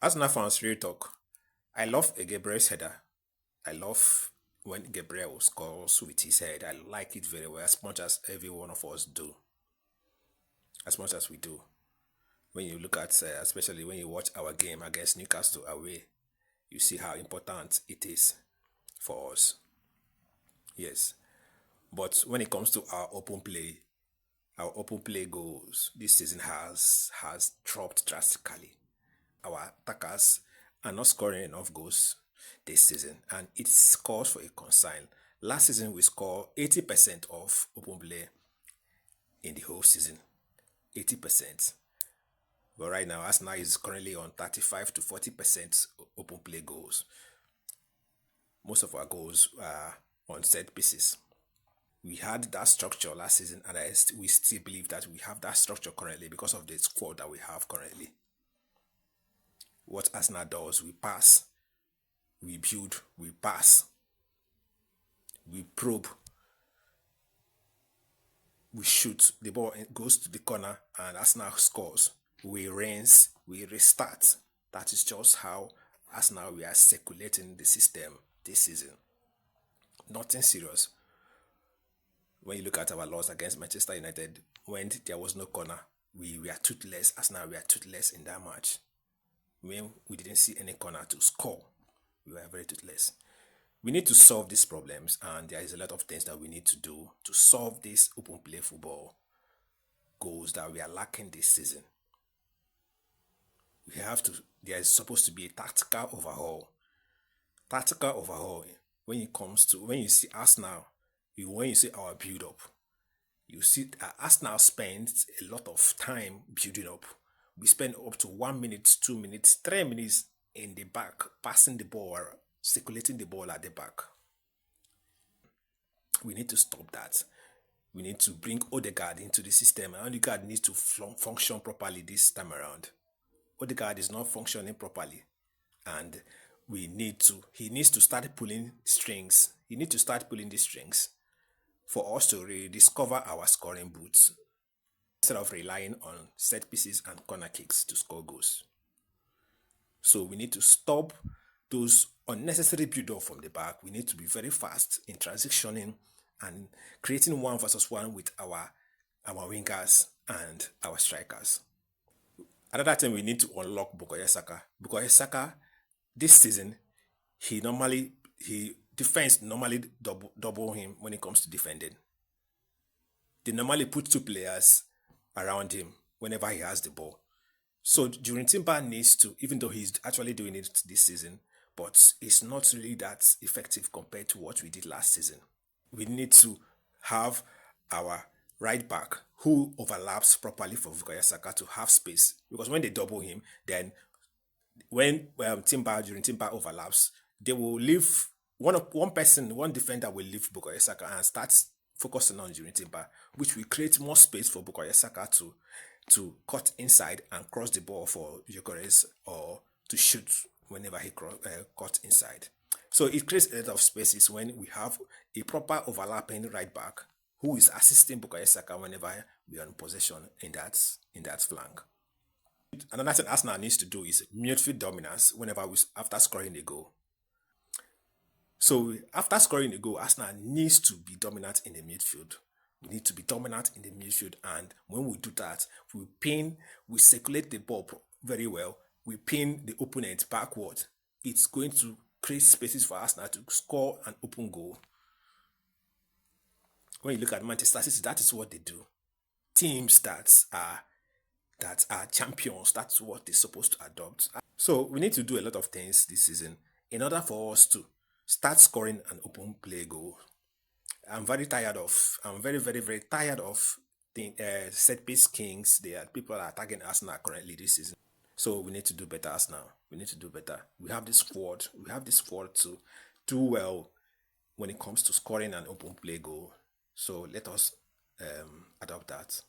Arsenal fans, real talk. I love a Gabriel's header. I love when Gabriel scores with his head. I like it very well, as much as every one of us do, as much as we do. When you look at, especially when you watch our game against Newcastle away, you see how important it is for us. Yes. But when it comes to our open play goals this season has dropped drastically. Our attackers are not scoring enough goals this season, and it calls for a concern. Last season, we scored 80% of open play in the whole season. 80%. But right now, Arsenal is currently on 35 to 40% open play goals. Most of our goals are on set pieces. We had that structure last season, and we still believe that we have that structure currently because of the squad that we have currently. What Arsenal does, we pass, we build, we pass, we probe, we shoot, the ball goes to the corner, and Arsenal scores. We rinse, we restart. That is just how Arsenal we are circulating the system this season. Nothing serious. When you look at our loss against Manchester United, when there was no corner, we were toothless. Arsenal we are toothless in that match. When we didn't see any corner to score, we were very toothless. We need to solve these problems, and there is a lot of things that we need to do to solve these open play football goals that we are lacking this season. There is supposed to be a tactical overhaul. Tactical overhaul when you see Arsenal, when you see our build up, you see Arsenal spends a lot of time building up. We spend up to 1 minute, 2 minutes, 3 minutes in the back, passing the ball, circulating the ball at the back. We need to stop that. We need to bring Ødegaard into the system, and Ødegaard needs to function properly this time around. Ødegaard is not functioning properly, and he needs to start pulling strings. He needs to start pulling the strings for us to rediscover our scoring boots instead of relying on set pieces and corner kicks to score goals. So we need to stop those unnecessary build-up from the back. We need to be very fast in transitioning and creating 1 versus 1 with our wingers and our strikers. Another thing, we need to unlock Bukayo Saka. Bukayo Saka, this season, defense normally double him when it comes to defending. They normally put 2 players around him whenever he has the ball. So during Timber needs to, even though he's actually doing it this season, but it's not really that effective compared to what we did last season. We need to have our right back who overlaps properly for Bukayo Saka to have space, because when they double him, then when during Timber overlaps, they will leave one defender will leave Bukayo Saka and start focusing on during Timber, which will create more space for Bukayo Saka to cut inside and cross the ball for Gyokeres, or to shoot whenever he cut inside. So it creates a lot of spaces when we have a proper overlapping right back who is assisting Bukayo Saka whenever we are in possession in that flank. Another thing Arsenal needs to do is midfield dominance after scoring a goal. So after scoring a goal, Arsenal needs to be dominant in the midfield. We need to be dominant in the midfield, and when we do that, we circulate the ball very well. We pin the opponent backward. It's going to create spaces for Arsenal to score an open goal. When you look at Manchester City, that is what they do. Teams that are champions, that's what they're supposed to adopt. So we need to do a lot of things this season in order for us to start scoring an open play goal. I'm very, very tired of the set piece kings. People are attacking Arsenal currently this season. So we need to do better, Arsenal. We need to do better. We have this squad. We have this squad to do well when it comes to scoring an open play goal. So let us adopt that.